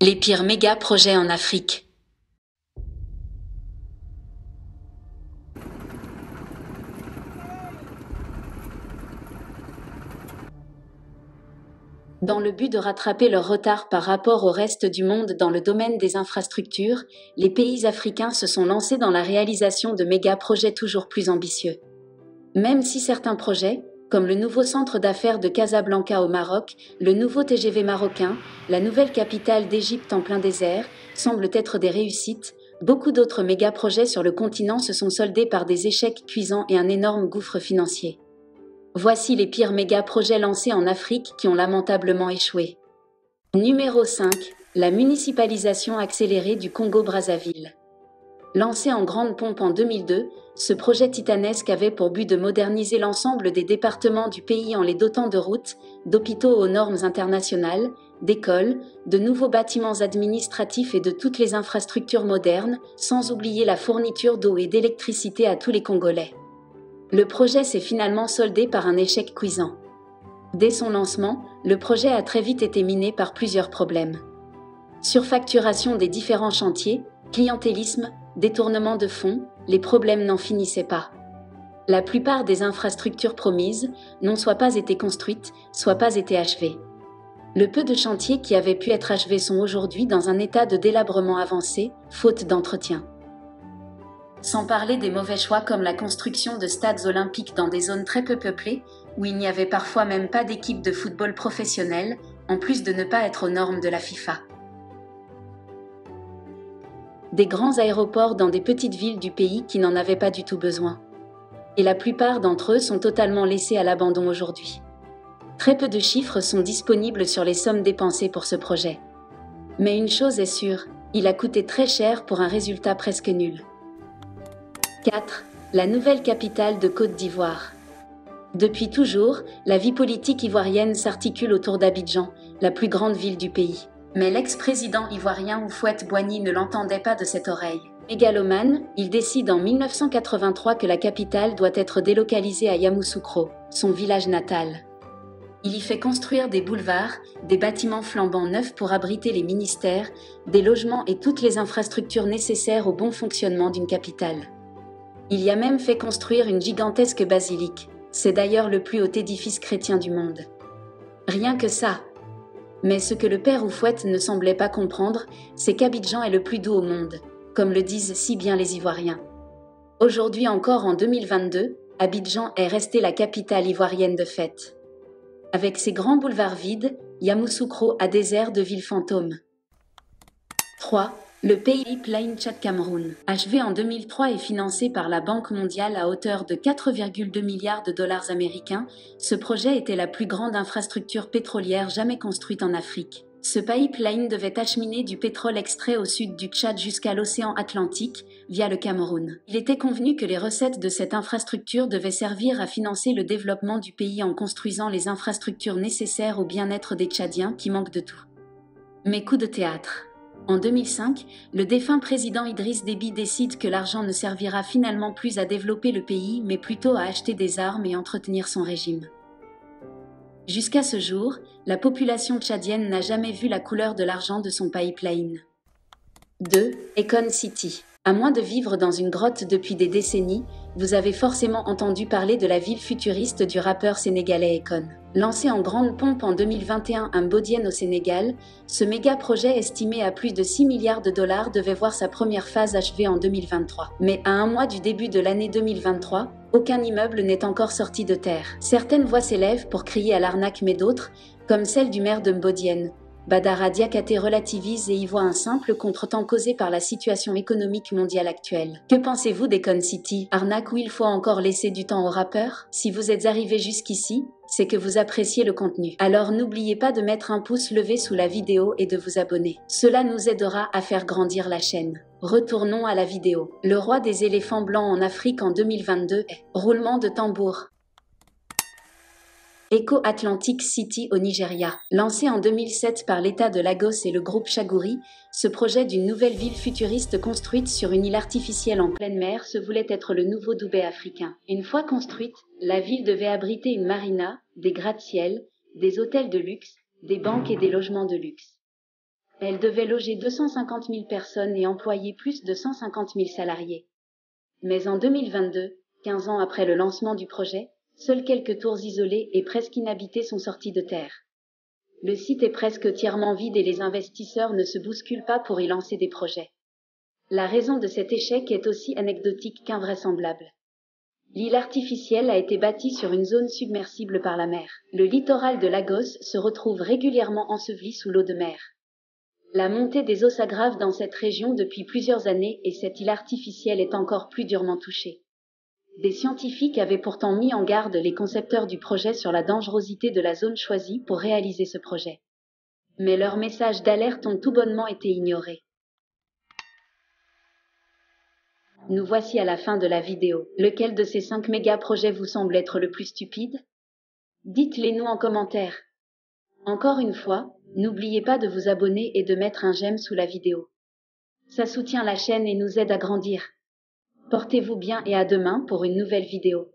Les pires méga-projets en Afrique. Dans le but de rattraper leur retard par rapport au reste du monde dans le domaine des infrastructures, les pays africains se sont lancés dans la réalisation de méga-projets toujours plus ambitieux. Même si certains projets, comme le nouveau centre d'affaires de Casablanca au Maroc, le nouveau TGV marocain, la nouvelle capitale d'Égypte en plein désert, semblent être des réussites, beaucoup d'autres méga-projets sur le continent se sont soldés par des échecs cuisants et un énorme gouffre financier. Voici les pires méga-projets lancés en Afrique qui ont lamentablement échoué. Numéro 5. La municipalisation accélérée du Congo-Brazzaville. Lancé en grande pompe en 2002, ce projet titanesque avait pour but de moderniser l'ensemble des départements du pays en les dotant de routes, d'hôpitaux aux normes internationales, d'écoles, de nouveaux bâtiments administratifs et de toutes les infrastructures modernes, sans oublier la fourniture d'eau et d'électricité à tous les Congolais. Le projet s'est finalement soldé par un échec cuisant. Dès son lancement, le projet a très vite été miné par plusieurs problèmes. Surfacturation des différents chantiers, clientélisme, détournement de fonds, les problèmes n'en finissaient pas. La plupart des infrastructures promises n'ont soit pas été construites, soit pas été achevées. Le peu de chantiers qui avaient pu être achevés sont aujourd'hui dans un état de délabrement avancé, faute d'entretien. Sans parler des mauvais choix comme la construction de stades olympiques dans des zones très peu peuplées, où il n'y avait parfois même pas d'équipe de football professionnelle, en plus de ne pas être aux normes de la FIFA. Des grands aéroports dans des petites villes du pays qui n'en avaient pas du tout besoin. Et la plupart d'entre eux sont totalement laissés à l'abandon aujourd'hui. Très peu de chiffres sont disponibles sur les sommes dépensées pour ce projet. Mais une chose est sûre, il a coûté très cher pour un résultat presque nul. 4. La nouvelle capitale de Côte d'Ivoire. Depuis toujours, la vie politique ivoirienne s'articule autour d'Abidjan, la plus grande ville du pays. Mais l'ex-président ivoirien Houphouët-Boigny ne l'entendait pas de cette oreille. Mégalomane, il décide en 1983 que la capitale doit être délocalisée à Yamoussoukro, son village natal. Il y fait construire des boulevards, des bâtiments flambants neufs pour abriter les ministères, des logements et toutes les infrastructures nécessaires au bon fonctionnement d'une capitale. Il y a même fait construire une gigantesque basilique. C'est d'ailleurs le plus haut édifice chrétien du monde. Rien que ça. Mais ce que le père Houphouët ne semblait pas comprendre, c'est qu'Abidjan est le plus doux au monde, comme le disent si bien les Ivoiriens. Aujourd'hui encore en 2022, Abidjan est resté la capitale ivoirienne de fête. Avec ses grands boulevards vides, Yamoussoukro a des airs de ville fantôme. 3. Le pipeline Tchad-Cameroun, achevé en 2003 et financé par la Banque mondiale à hauteur de 4,2 milliards de dollars américains, ce projet était la plus grande infrastructure pétrolière jamais construite en Afrique. Ce pipeline devait acheminer du pétrole extrait au sud du Tchad jusqu'à l'océan Atlantique, via le Cameroun. Il était convenu que les recettes de cette infrastructure devaient servir à financer le développement du pays en construisant les infrastructures nécessaires au bien-être des Tchadiens qui manquent de tout. Mais coup de théâtre. En 2005, le défunt président Idriss Déby décide que l'argent ne servira finalement plus à développer le pays, mais plutôt à acheter des armes et entretenir son régime. Jusqu'à ce jour, la population tchadienne n'a jamais vu la couleur de l'argent de son pipeline. 2. Econ City. À moins de vivre dans une grotte depuis des décennies, vous avez forcément entendu parler de la ville futuriste du rappeur sénégalais Econ. Lancé en grande pompe en 2021 à Mbodiène au Sénégal, ce méga-projet estimé à plus de 6 milliards de dollars devait voir sa première phase achevée en 2023. Mais à un mois du début de l'année 2023, aucun immeuble n'est encore sorti de terre. Certaines voix s'élèvent pour crier à l'arnaque, mais d'autres, comme celle du maire de Mbodiène, Badara Diakhaté, relativise et y voit un simple contretemps causé par la situation économique mondiale actuelle. Que pensez-vous d'Econ City? Arnaque où il faut encore laisser du temps aux rappeurs? Si vous êtes arrivé jusqu'ici, c'est que vous appréciez le contenu. Alors n'oubliez pas de mettre un pouce levé sous la vidéo et de vous abonner. Cela nous aidera à faire grandir la chaîne. Retournons à la vidéo. Le roi des éléphants blancs en Afrique en 2022 est roulement de tambour. Eco Atlantic City au Nigeria. Lancé en 2007 par l'État de Lagos et le groupe Chagoury, ce projet d'une nouvelle ville futuriste construite sur une île artificielle en pleine mer se voulait être le nouveau Dubaï africain. Une fois construite, la ville devait abriter une marina, des gratte-ciel, des hôtels de luxe, des banques et des logements de luxe. Elle devait loger 250 000 personnes et employer plus de 150 000 salariés. Mais en 2022, 15 ans après le lancement du projet, seules quelques tours isolées et presque inhabitées sont sorties de terre. Le site est presque entièrement vide et les investisseurs ne se bousculent pas pour y lancer des projets. La raison de cet échec est aussi anecdotique qu'invraisemblable. L'île artificielle a été bâtie sur une zone submersible par la mer. Le littoral de Lagos se retrouve régulièrement enseveli sous l'eau de mer. La montée des eaux s'aggrave dans cette région depuis plusieurs années et cette île artificielle est encore plus durement touchée. Des scientifiques avaient pourtant mis en garde les concepteurs du projet sur la dangerosité de la zone choisie pour réaliser ce projet. Mais leurs messages d'alerte ont tout bonnement été ignorés. Nous voici à la fin de la vidéo. Lequel de ces 5 méga-projets vous semble être le plus stupide? Dites-les nous en commentaire. Encore une fois, n'oubliez pas de vous abonner et de mettre un j'aime sous la vidéo. Ça soutient la chaîne et nous aide à grandir. Portez-vous bien et à demain pour une nouvelle vidéo.